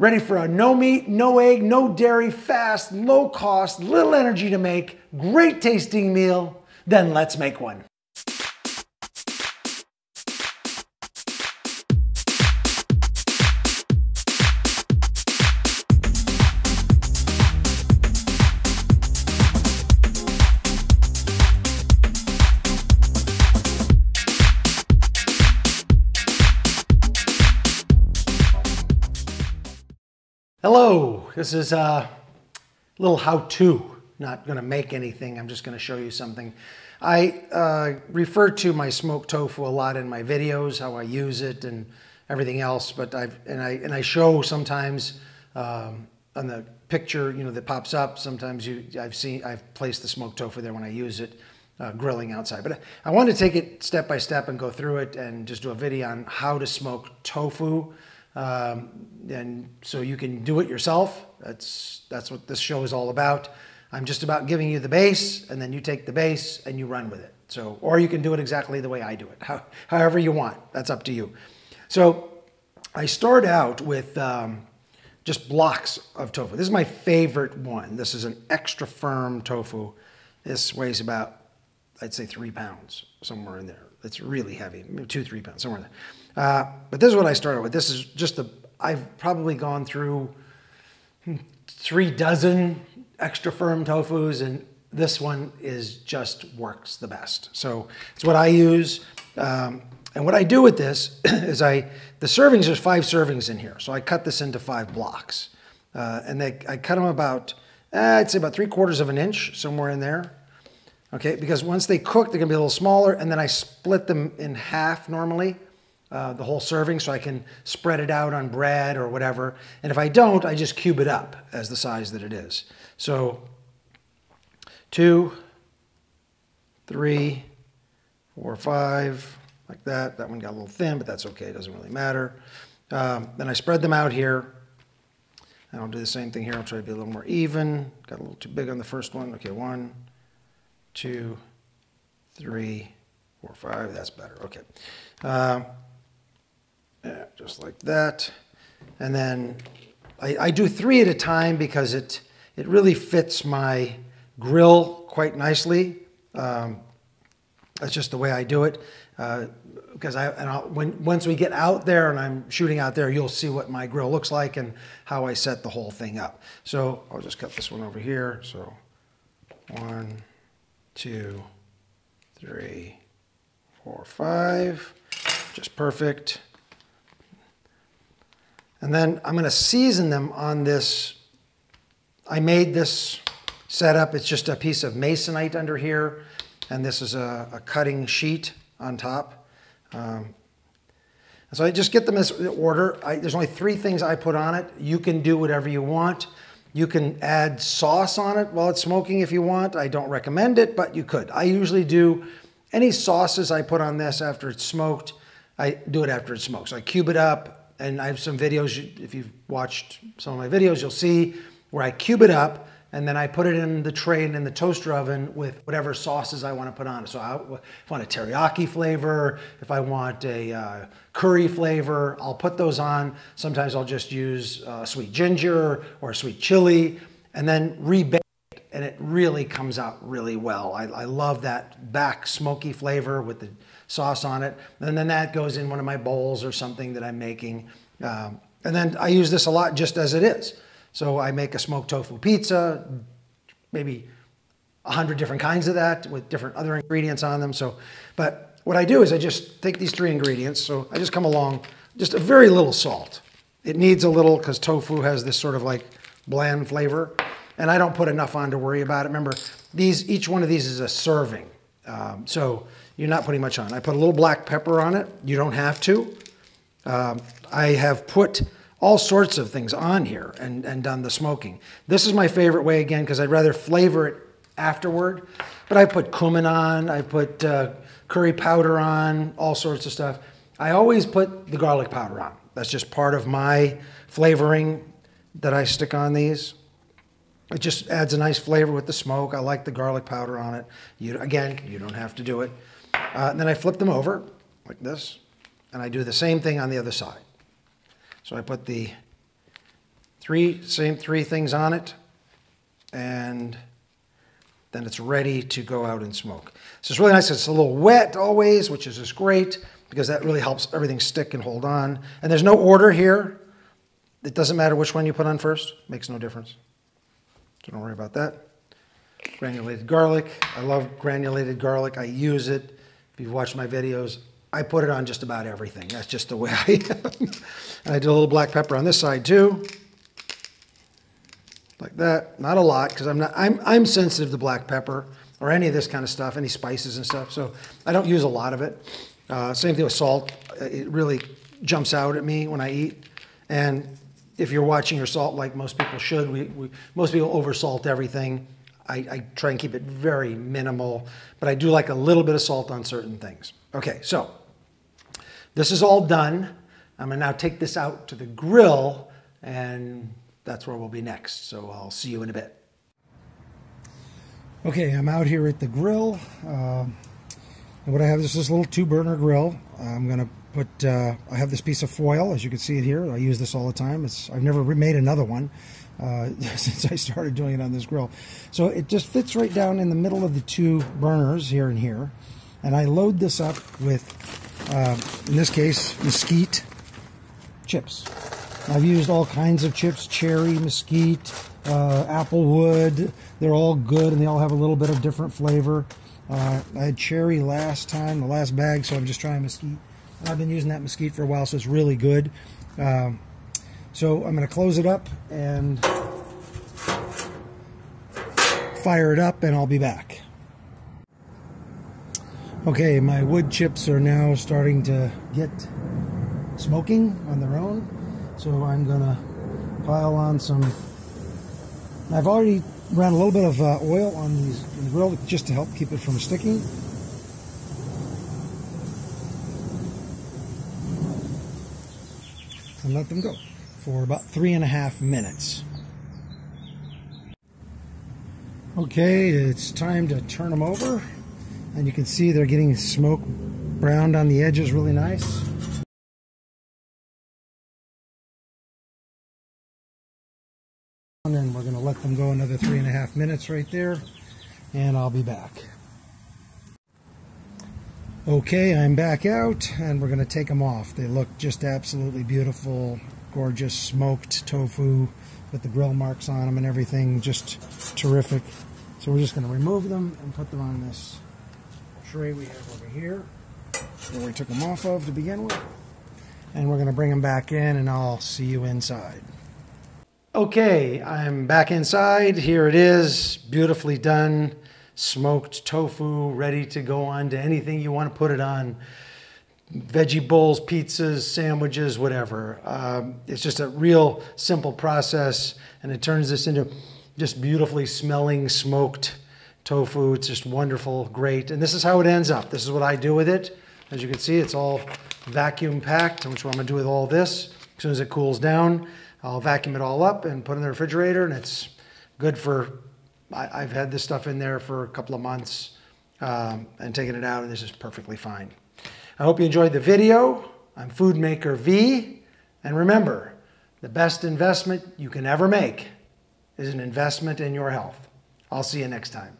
Ready for a no meat, no egg, no dairy, fast, low cost, little energy to make, great tasting meal? Then let's make one. Hello, this is a little how-to. Not going to make anything, I'm just going to show you something. I refer to my smoked tofu a lot in my videos, how I use it and everything else, but I show sometimes on the picture, you know, that pops up, sometimes I've placed the smoked tofu there when I use it grilling outside. But I wanted to take it step by step and go through it and just do a video on how to smoke tofu. And so you can do it yourself. That's what this show is all about. I'm just about giving you the base, and then you take the base and you run with it. So, or you can do it exactly the way I do it, however you want. That's up to you. So I start out with just blocks of tofu. This is my favorite one. This is an extra firm tofu. This weighs about, I'd say 3 pounds, somewhere in there. It's really heavy, 2-3 pounds, somewhere in there. But this is what I started with. This is just I've probably gone through 3 dozen extra firm tofus, and this one just works the best. So it's what I use. And what I do with this is the servings, there's 5 servings in here. So I cut this into 5 blocks. And I cut them about, I'd say about 3/4 of an inch, somewhere in there. Okay, because once they cook, they're gonna be a little smaller, and then I split them in half normally, the whole serving, so I can spread it out on bread or whatever. And if I don't, I just cube it up as the size that it is. So 2, 3, 4, 5, like that. That one got a little thin, but that's okay, it doesn't really matter. Then I spread them out here. And I'll do the same thing here. I'll try to be a little more even. Got a little too big on the first one. Okay, 1, 2, 3, 4, 5. That's better. Okay. Yeah, just like that. And then I do 3 at a time because it really fits my grill quite nicely. That's just the way I do it. Because once we get out there and I'm shooting out there, you'll see what my grill looks like and how I set the whole thing up. So I'll just cut this one over here. So 1, 2, 3, 4, 5, just perfect. And then I'm going to season them on this. I made this setup. It's just a piece of masonite under here, and this is a cutting sheet on top. So I just get them in order. There's only 3 things I put on it. You can do whatever you want. You can add sauce on it while it's smoking if you want. I don't recommend it, but you could. I usually do any sauces I put on this after it's smoked. I do it after it's smoked. So I cube it up, and I have some videos. If you've watched some of my videos, you'll see where I cube it up, and then I put it in the tray and in the toaster oven with whatever sauces I want to put on it. So if I want a teriyaki flavor, if I want a curry flavor, I'll put those on. Sometimes I'll just use sweet ginger or sweet chili, and then rebake it, and it really comes out really well. I love that back smoky flavor with the sauce on it. And then that goes in one of my bowls or something that I'm making. And then I use this a lot just as it is. So I make a smoked tofu pizza, maybe 100 different kinds of that with different other ingredients on them. So, but what I do is I just take these 3 ingredients. So I just come along, just a very little salt. It needs a little because tofu has this sort of like bland flavor. And I don't put enough on to worry about it. Remember, each one of these is a serving. So you're not putting much on. I put a little black pepper on it. You don't have to. I have put all sorts of things on here and done the smoking. This is my favorite way, again, because I'd rather flavor it afterward. But I put cumin on, I put curry powder on, all sorts of stuff. I always put the garlic powder on. That's just part of my flavoring that I stick on these. It just adds a nice flavor with the smoke. I like the garlic powder on it. Again, you don't have to do it. And then I flip them over like this, and I do the same thing on the other side. So I put the Same three things on it, and then it's ready to go out and smoke. So it's really nice. It's a little wet always, which is just great because that really helps everything stick and hold on. And there's no order here. It doesn't matter which one you put on first. Makes no difference. So don't worry about that. Granulated garlic. I love granulated garlic. I use it. If you've watched my videos, I put it on just about everything. That's just the way I am. And I do a little black pepper on this side too. Like that. Not a lot, because I'm sensitive to black pepper or any of this kind of stuff, any spices and stuff. So I don't use a lot of it. Same thing with salt. It really jumps out at me when I eat. And if you're watching your salt like most people should, most people oversalt everything. I try and keep it very minimal, but I do like a little bit of salt on certain things. Okay, so this is all done. I'm gonna now take this out to the grill, and that's where we'll be next. So I'll see you in a bit. Okay, I'm out here at the grill. And what I have is this little 2-burner grill. I'm gonna put, I have this piece of foil, as you can see it here. I use this all the time. I've never made another one since I started doing it on this grill. So it just fits right down in the middle of the 2 burners here and here. And I load this up with, in this case, mesquite chips. I've used all kinds of chips, cherry, mesquite, applewood. They're all good and they all have a little bit of different flavor. I had cherry last time, the last bag, so I'm just trying mesquite. I've been using that mesquite for a while, so it's really good. So I'm going to close it up and fire it up, and I'll be back. Okay, my wood chips are now starting to get smoking on their own. So I'm going to pile on some. I've already ran a little bit of oil on these in the grill just to help keep it from sticking. And let them go for about 3.5 minutes. Okay, it's time to turn them over. And you can see they're getting smoke browned on the edges, really nice. And then we're going to let them go another 3.5 minutes right there, and I'll be back. Okay, I'm back out, and we're going to take them off. They look just absolutely beautiful, gorgeous smoked tofu with the grill marks on them and everything, just terrific. So we're just going to remove them and put them on this tray we have over here that we took them off of to begin with. And we're going to bring them back in, and I'll see you inside. Okay, I'm back inside. Here it is, beautifully done. Smoked tofu, ready to go on to anything you want to put it on. Veggie bowls, pizzas, sandwiches, whatever. It's just a real simple process, and it turns this into just beautifully smelling smoked tofu. It's just wonderful, great. And this is how it ends up. This is what I do with it. As you can see, it's all vacuum packed, which is what I'm gonna do with all this. As soon as it cools down, I'll vacuum it all up and put it in the refrigerator, and it's good for, I've had this stuff in there for a couple of months and taking it out, and this is perfectly fine. I hope you enjoyed the video. I'm FOODMAKER V, and remember, the best investment you can ever make is an investment in your health. I'll see you next time.